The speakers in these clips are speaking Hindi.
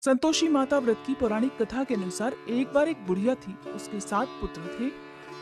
संतोषी माता व्रत की पौराणिक कथा के अनुसार एक बार एक बुढ़िया थी। उसके 7 पुत्र थे।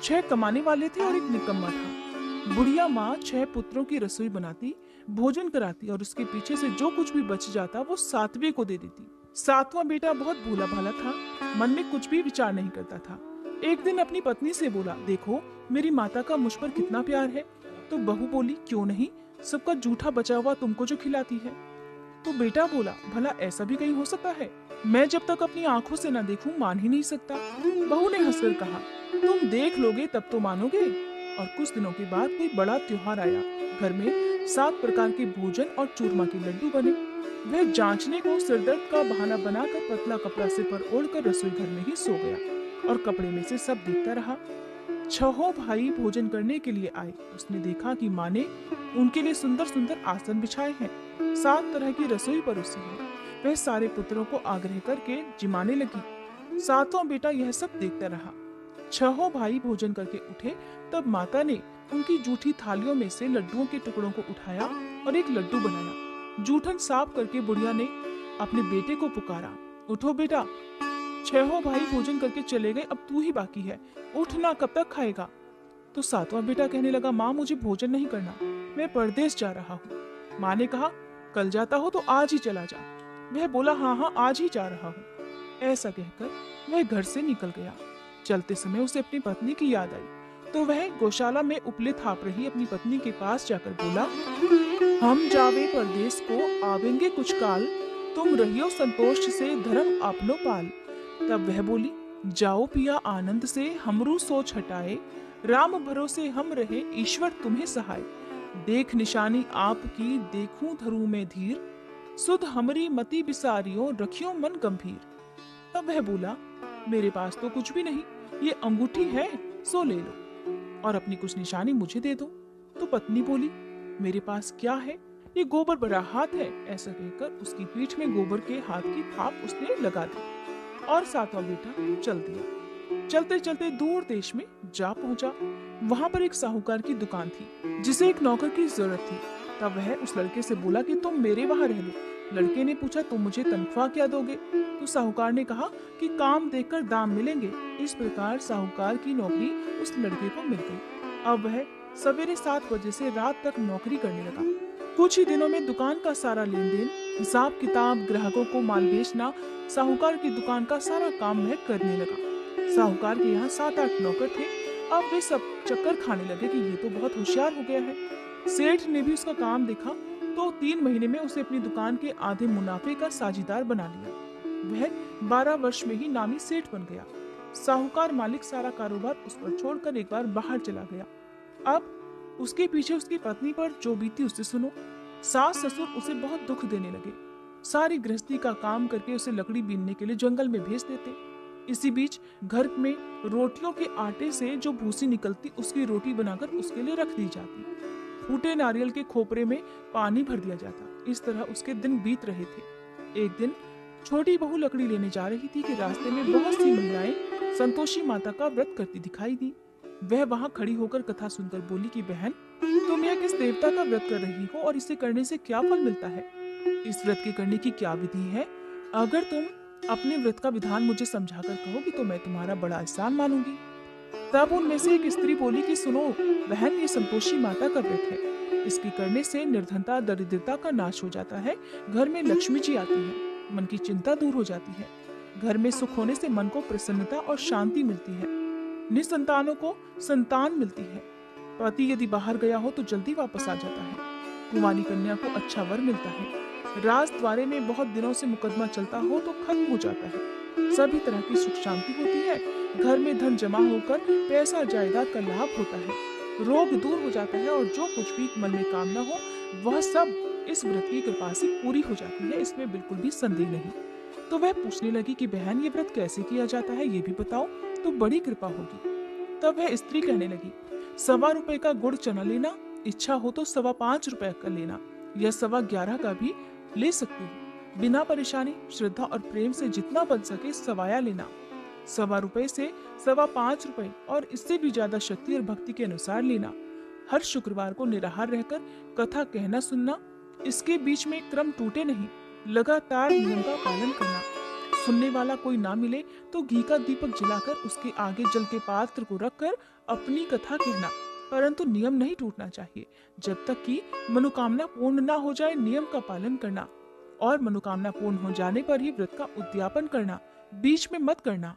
6 कमाने वाले थे और एक निकम्मा था। बुढ़िया माँ 6 पुत्रों की रसोई बनाती, भोजन कराती और उसके पीछे से जो कुछ भी बच जाता वो 7वें को दे देती। 7वां बेटा बहुत भोला भाला था, मन में कुछ भी विचार नहीं करता था। एक दिन अपनी पत्नी से बोला, देखो मेरी माता का मुझ पर कितना प्यार है। तो बहू बोली, क्यों नहीं, सबका जूठा बचा हुआ तुमको जो खिलाती है। तो बेटा बोला, भला ऐसा भी कहीं हो सकता है? मैं जब तक अपनी आंखों से न देखूं मान ही नहीं सकता। बहू ने हंसकर कहा, तुम देख लोगे तब तो मानोगे। और कुछ दिनों के बाद कोई बड़ा त्योहार आया। घर में 7 प्रकार के भोजन और चूरमा के लड्डू बने। वह जांचने को सिरदर्द का बहाना बनाकर पतला कपड़ा सिर पर ओढ़कर रसोई घर में ही सो गया और कपड़े में से सब देखता रहा। 6 भाई भोजन करने के लिए आए। उसने देखा कि माँ ने उनके लिए सुंदर सुंदर आसन बिछाए हैं, 7 तरह की रसोई परोसी है। वह सारे पुत्रों को आग्रह करके जिमाने लगी। 7वां बेटा यह सब देखता रहा। 6 भाई भोजन करके उठे, तब माता ने उनकी जूठी थालियों में से लड्डुओं के टुकड़ों को उठाया और एक लड्डू बनाया। जूठन साफ करके बुढ़िया ने अपने बेटे को पुकारा, उठो बेटा, 6 भाई भोजन करके चले गए, अब तू ही बाकी है, उठना, कब तक खाएगा। तो 7वां बेटा कहने लगा, माँ मुझे भोजन नहीं करना, मैं परदेश जा रहा हूँ। माँ ने कहा, कल जाता हो तो आज ही चला जा। वह बोला, हाँ हाँ आज ही जा रहा हूँ। ऐसा कहकर वह घर से निकल गया। चलते समय उसे अपनी पत्नी की याद आई, तो वह गौशाला में उपले थाप रही अपनी पत्नी के पास जाकर बोला, हम जावे परदेश को आवेंगे कुछ काल, तुम रहियो संतोष से धर्म आपनो पाल। तब वह बोली, जाओ पिया आनंद से हमरू सोच हटाए, राम भरोसे हम रहे ईश्वर तुम्हें सहाय। देख निशानी आपकी देखूं धरू में धीर, सुध हमरी मति बिसारियों रखियो मन गंभीर। तब वह बोला, मेरे पास तो कुछ भी नहीं, ये अंगूठी है सो ले लो और अपनी कुछ निशानी मुझे दे दो। तो पत्नी बोली, मेरे पास क्या है, ये गोबर भरा हाथ है। ऐसा कहकर उसकी पीठ में गोबर के हाथ की थाप उसने लगा दी और 7वां बेटा चल दिया। चलते चलते दूर देश में जा पहुंचा। वहां पर एक साहूकार की दुकान थी जिसे एक नौकर की जरूरत थी। तब वह उस लड़के से बोला कि तुम मेरे वहां रह लो। लड़के ने पूछा, तुम मुझे तनख्वाह क्या दोगे? तो साहूकार ने कहा कि काम देखकर दाम मिलेंगे। इस प्रकार साहूकार की नौकरी उस लड़के को मिल गई। अब वह सवेरे 7 बजे से रात तक नौकरी करने लगा। कुछ ही दिनों में दुकान का सारा लेन देन, हिसाब किताब, ग्राहकों को माल बेचना, साहूकार की दुकान का सारा काम वह करने लगा। साहूकार के यहाँ 7-8 नौकर थे। अब वे सब चक्कर खाने लगे कि ये तो बहुत होशियार हो गया है। सेठ ने भी उसका काम देखा तो 3 महीने में उसे अपनी दुकान के आधे मुनाफे का साझीदार बना लिया। वह 12 वर्ष में ही नामी सेठ बन गया। साहूकार मालिक सारा कारोबार उस पर छोड़कर एक बार बाहर चला गया। अब उसके पीछे उसकी पत्नी पर जो बीती उसे सुनो। सास ससुर उसे बहुत दुख देने लगे। सारी गृहस्थी का काम करके उसे लकड़ी बीनने के लिए जंगल में भेज देते। इसी बीच घर में रोटियों के आटे से जो भूसी निकलती उसकी रोटी बनाकर उसके लिए रख दी जाती। फूटे नारियल के खोपरे में पानी भर दिया जाता। इस तरह उसके दिन बीत रहे थे। एक दिन छोटी बहू लकड़ी लेने जा रही थी कि रास्ते में बहुत सी महिलाएं संतोषी माता का व्रत करती दिखाई दी। वह वहां खड़ी होकर कथा सुनकर बोली कि बहन, तुम यह किस देवता का व्रत कर रही हो और इसे करने से क्या फल मिलता है? इस व्रत के करने की क्या विधि है? अगर तुम अपने व्रत का विधान मुझे समझाकर कहोगी तो मैं तुम्हारा बड़ा एहसान मानूंगी। तब उनमें से एक स्त्री बोली कि सुनो बहन, ये संतोषी माता का व्रत है। इसके करने से निर्धनता दरिद्रता का नाश हो जाता है, घर में लक्ष्मी जी आती है, मन की चिंता दूर हो जाती है, घर में सुख होने से मन को प्रसन्नता और शांति मिलती है, निसंतानों को संतान मिलती है, पति यदि बाहर गया हो तो जल्दी वापस आ जाता है, कुंवारी कन्या को अच्छा वर मिलता है, राज द्वारे में बहुत दिनों से मुकदमा चलता हो तो खत्म हो जाता है, सभी तरह की सुख शांति होती है, घर में धन जमा होकर पैसा जायदाद का लाभ होता है, रोग दूर हो जाता है और जो कुछ भी मन में कामना हो वह सब इस व्रत की कृपा से पूरी हो जाती है। इसमें बिल्कुल भी संदेह नहीं। तो वह पूछने लगी कि बहन, ये व्रत कैसे किया जाता है, ये भी बताओ तो बड़ी कृपा होगी। तब वह स्त्री कहने लगी, 1.25 रुपए का गुड़ चना लेना, इच्छा हो तो 5.25 रुपए का लेना या 11.25 का भी ले सकती हो। बिना परेशानी, श्रद्धा और प्रेम से जितना बन सके सवाया लेना। 1.25 रुपए से 5.25 रुपए और इससे भी ज्यादा शक्ति और भक्ति के अनुसार लेना। हर शुक्रवार को निराहार रहकर कथा कहना सुनना। इसके बीच में क्रम टूटे नहीं, लगातार नियम का पालन करना। सुनने वाला कोई ना मिले तो घी का दीपक जलाकर उसके आगे जल के पात्र को रखकर अपनी कथा कहना, परंतु नियम नहीं टूटना चाहिए। जब तक कि मनोकामना पूर्ण ना हो जाए नियम का पालन करना, और मनोकामना पूर्ण हो जाने पर ही व्रत का उद्यापन करना, बीच में मत करना।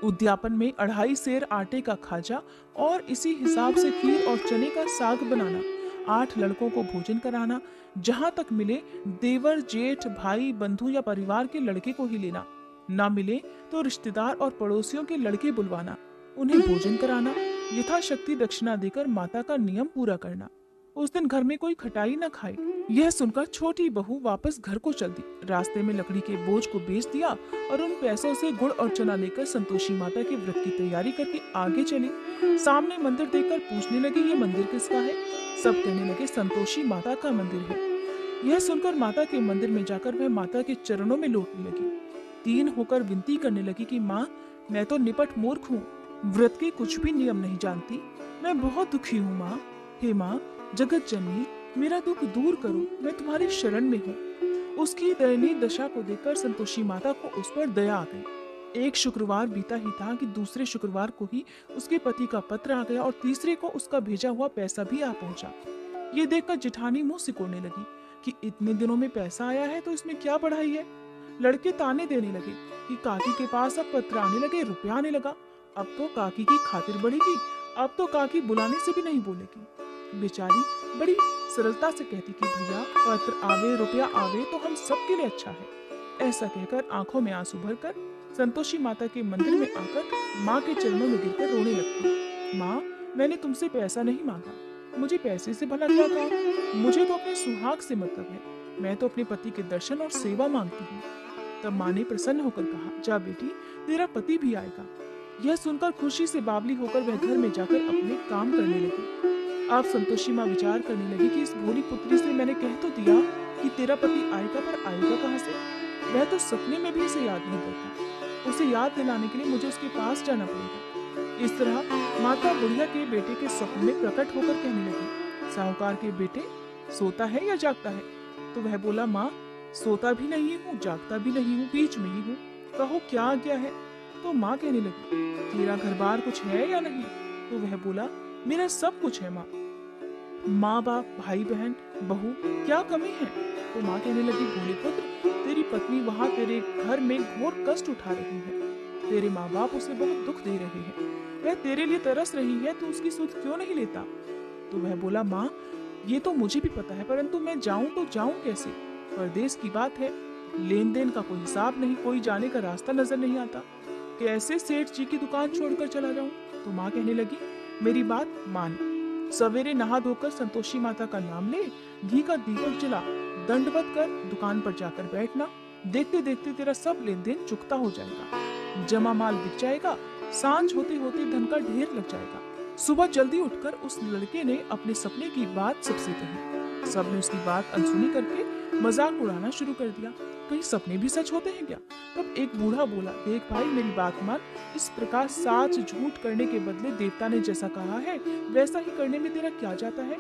उद्यापन में 2.5 सेर आटे का खाजा और इसी हिसाब से खीर और चने का साग बनाना, 8 लड़कों को भोजन कराना, जहां तक मिले देवर जेठ भाई बंधु या परिवार के लड़के को ही लेना, ना मिले तो रिश्तेदार और पड़ोसियों के लड़के बुलवाना, उन्हें भोजन कराना, यथाशक्ति दक्षिणा देकर माता का नियम पूरा करना। उस दिन घर में कोई खटाई न खाए। यह सुनकर छोटी बहू वापस घर को चल दी। रास्ते में लकड़ी के बोझ को बेच दिया और उन पैसों से गुड़ और चना लेकर संतोषी माता के व्रत की तैयारी करके आगे चली। सामने मंदिर देखकर पूछने लगी, ये मंदिर किसका है? सब कहने लगे, संतोषी माता का मंदिर है। यह सुनकर माता के मंदिर में जाकर वह माता के चरणों में लौटने लगी। दीन होकर विनती करने लगी कि माँ, मैं तो निपट मूर्ख हूँ, व्रत के कुछ भी नियम नहीं जानती, मैं बहुत दुखी हूँ माँ। हे माँ जगत जननी, मेरा दुख दूर करो, मैं तुम्हारी शरण में हूँ। उसकी दयनीय दशा को देखकर संतोषी माता को उस पर दया आ गई। एक शुक्रवार बीता ही था कि दूसरे शुक्रवार को ही उसके पति का पत्र आ गया और तीसरे को उसका भेजा हुआ पैसा भी आ पहुंचा। ये देखकर जेठानी मुंह सिकोड़ने लगी कि इतने दिनों में पैसा आया है तो इसमें क्या बढ़ाई है। लड़के ताने देने लगे कि काकी के पास अब पत्र आने लगे, रुपया आने लगा, अब तो काकी की खातिर बढ़ेगी, अब तो काकी बुलाने से भी नहीं बोलेगी। बेचारी बड़ी सरलता से कहती कि भैया पत्र आवे रुपया आवे तो हम सबके लिए अच्छा है। ऐसा कहकर आंखों में आंसू भरकर संतोषी माता के मंदिर में आकर माँ के चरणों में गिरकर रोने लगती। माँ, मैंने तुमसे पैसा नहीं मांगा, मुझे पैसे से भला क्या काम, मुझे तो अपने सुहाग से मतलब है, मैं तो अपने पति के दर्शन और सेवा मांगती हूँ। तब माँ ने प्रसन्न होकर कहा, जा बेटी, तेरा पति भी आएगा। यह सुनकर खुशी से बावली होकर वह घर में जाकर अपने काम करने लगी। अब संतोषी माँ विचार करने लगी कि इस भोली पुत्री से मैंने कह तो दिया कि तेरा पति आएगा, पर आएगा कहाँ से? वह तो सपने में भी इसे याद नहीं करता। उसे याद दिलाने के लिए मुझे उसके पास जाना पड़ेगा। इस तरह माता बुढ़िया के बेटे के स्वप्न में प्रकट होकर कहने लगी, साहूकार के बेटे, सोता है या जागता है? तो वह बोला, माँ, सोता भी नहीं हूँ, जागता भी नहीं हूँ, बीच में ही हूँ, कहो क्या आज्ञा है? तो माँ कहने लगी, तेरा घर बार कुछ है या नहीं? तो वह बोला, मेरा सब कुछ है माँ, माँ बाप भाई बहन बहू, क्या कमी है? तो माँ कहने लगी, भोले पुत्र, तेरी पत्नी वहाँ तेरे घर में घोर कष्ट उठा रही है, तेरे माँ बाप उसे बहुत दुख दे रहे हैं, वह तेरे लिए तरस रही है, तो उसकी सुध क्यों नहीं लेता? तो वह बोला, माँ, ये तो मुझे भी पता है, परंतु मैं जाऊं तो जाऊं कैसे? परदेश की बात है, लेन देन का कोई हिसाब नहीं, कोई जाने का रास्ता नजर नहीं आता, कैसे सेठ जी की दुकान छोड़कर चला जाऊं? तो माँ कहने लगी, मेरी बात मान, सवेरे नहा धोकर संतोषी माता का नाम ले, घी का दीपक जला, दंडवत कर दुकान पर जाकर बैठना, देखते देखते तेरा सब लेन देन चुकता हो जाएगा, जमा माल बिक जाएगा, सांझ होते होते धन का ढेर लग जाएगा। सुबह जल्दी उठकर उस लड़के ने अपने सपने की बात सबसे कही। सबने उसकी बात अनसुनी करके मजाक उड़ाना शुरू कर दिया, कहीं सपने भी सच होते हैं क्या? तब एक बूढ़ा बोला, देख भाई, मेरी बात मान, इस प्रकार साच झूठ करने के बदले देवता ने जैसा कहा है वैसा ही करने में तेरा क्या जाता है?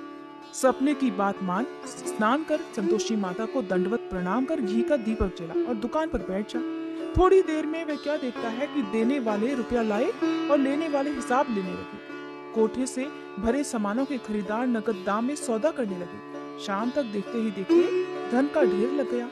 सपने की बात मान, स्नान कर, संतोषी माता को दंडवत प्रणाम कर, घी का दीपक जला और दुकान पर बैठ जा। थोड़ी देर में वह क्या देखता है कि देने वाले रुपया लाए और लेने वाले हिसाब लेने लगे। कोठे से भरे सामानों के खरीदार नकद दाम में सौदा करने लगे। शाम तक देखते ही देखते धन का ढेर लग गया।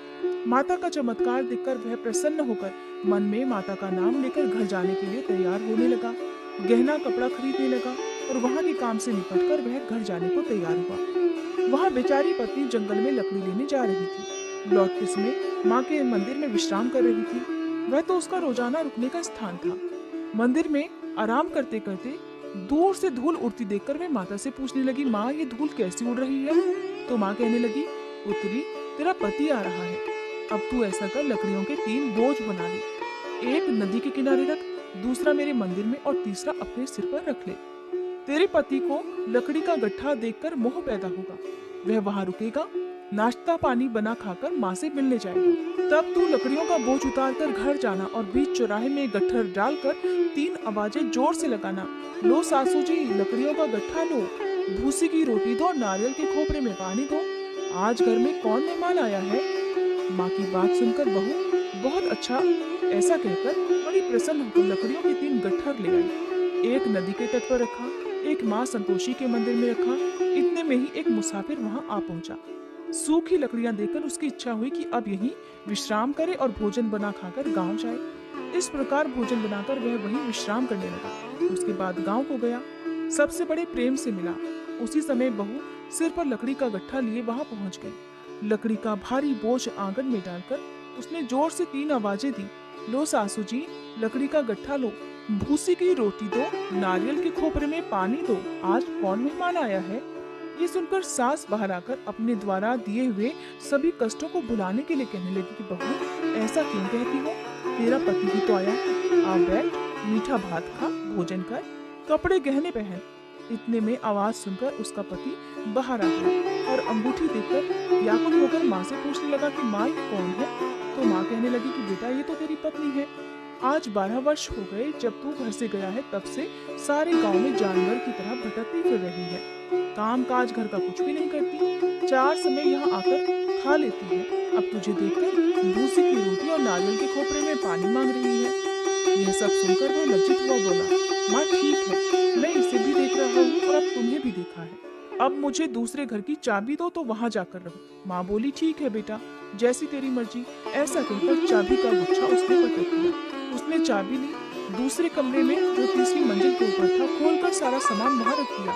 माता का चमत्कार देखकर वह प्रसन्न होकर मन में माता का नाम लेकर घर जाने के लिए तैयार होने लगा। गहना कपड़ा खरीदने लगा और वहाँ के काम से निपटकर वह घर जाने को तैयार हुआ। वहाँ बेचारी पत्नी जंगल में लकड़ी लेने जा रही थी। लौटते समय माँ के मंदिर में विश्राम कर रही थी। वह तो उसका रोजाना रुकने का स्थान था। मंदिर में आराम करते करते दूर से धूल उड़ती देखकर वह माता से पूछने लगी, माँ, ये धूल कैसी उड़ रही है? तो माँ कहने लगी, पुत्री, तेरा पति आ रहा है, अब तू ऐसा कर, लकड़ियों के 3 बोझ बना ले, एक नदी के किनारे रख, दूसरा मेरे मंदिर में और तीसरा अपने सिर पर रख ले। तेरे पति को लकड़ी का गट्ठा देखकर मोह पैदा होगा, वह वहाँ रुकेगा, नाश्ता पानी बना खाकर माँ से मिलने जाएगा। तब तू लकड़ियों का बोझ उतार कर घर जाना और बीच चौराहे में गट्ठर डालकर 3 आवाजें जोर से लगाना, लो सासू जी, लकड़ियों का गट्ठा लो, भूसी की रोटी दो, नारियल के खोपरे में पानी दो, आज घर में कौन मेहमान आया है? माँ की बात सुनकर बहू बहुत अच्छा। ऐसा कहकर बड़ी प्रसन्न होकर लकड़ियों के 3 गट्ठर ले आई। एक नदी के तट पर रखा, एक माँ संतोषी के मंदिर में रखा। इतने में ही एक मुसाफिर वहां आ पहुंचा। सूखी लकड़ियां देखकर उसकी इच्छा हुई कि अब यहीं विश्राम करे और भोजन बना खाकर गांव जाए। इस प्रकार भोजन बनाकर वह वहीं विश्राम करने लगा। उसके बाद गांव को गया, सबसे बड़े प्रेम से मिला। उसी समय बहू सिर पर लकड़ी का गट्ठा लिए वहां पहुंच गई। लकड़ी का भारी बोझ आंगन में डालकर उसने जोर से 3 आवाजें दी। लो सासू जी, लकड़ी का गट्ठा लो, भूसी की रोटी दो, नारियल के खोपरे में पानी दो, आज कौन मेहमान आया है। ये सुनकर सास बाहर आकर अपने द्वारा दिए हुए सभी कष्टों को भुलाने के लिए कहने लगी कि बहू, ऐसा क्यों कहती हो, तेरा पति ही तो आया है। आ बैठ, मीठा भात खा, भोजन कर, कपड़े गहने पहन। इतने में आवाज सुनकर उसका पति बाहर आ गया और अंगूठी देखकर व्याकुल होकर माँ से पूछने लगा कि माँ ये कौन है। तो माँ कहने लगी कि बेटा ये तो तेरी पत्नी है। आज 12 वर्ष हो गए जब तू घर से गया है, तब से सारे गांव में जानवर की तरह भटकती फिर रही है। काम काज घर का कुछ भी नहीं करती, 4 समय यहाँ आकर खा लेती है। अब तुझे देखकर भूसी की रोटी और नारियल के खोपरे में पानी मांग रही है। यह सब सुनकर वह लज्जित हुआ बोला, माँ ठीक है, मैं इसे भी देख रहा हूँ और अब तुम्हें भी देखा है। अब मुझे दूसरे घर की चाबी दो तो वहाँ जाकर रहो। माँ बोली ठीक है बेटा, जैसी तेरी मर्जी। ऐसा कहकर चाबी का गुच्छा उसने पटक दिया। उसने चाबी ली, दूसरे कमरे में जो तीसरी मंजिल के ऊपर था खोलकर सारा सामान वहाँ रख दिया।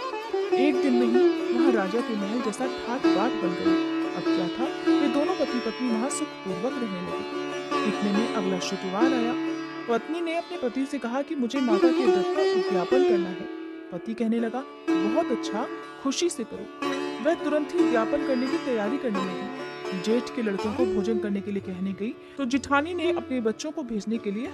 एक दिन में ही वहाँ राजा के महल जैसा ठाट बाट बन गया। अब क्या था, ये दोनों पति पत्नी वहाँ सुखपूर्वक रहने लगे। इतने में अगला शुक्रवार आया। पत्नी ने अपने पति से कहा कि मुझे माता के व्रत का उद्यापन करना है। पति कहने लगा, बहुत अच्छा, खुशी से करो। वह तुरंत ही उद्यापन करने की तैयारी करने लगी। जेठ के लड़कों को भोजन करने के लिए कहने गई तो जिठानी ने अपने बच्चों को भेजने के लिए